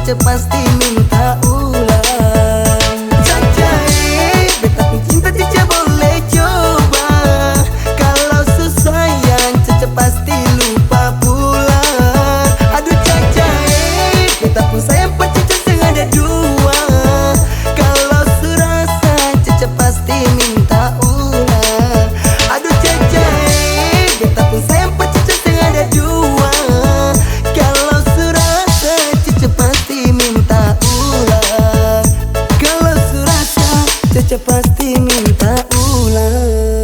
Caca pasti minta ulang. Caca beta pun cinta Caca boleh coba. Kalau sesayang Caca pasti lupa pulang. Aduh Caca beta pun sayang pada Caca sengaja dua. Kalau serasa Caca pasti minta ulang. Aduh Caca beta pun sayang pada Caca sengaja dua. Kalau serasa Caca pasti minta ulang. Kalau serasa Caca pasti minta ulang.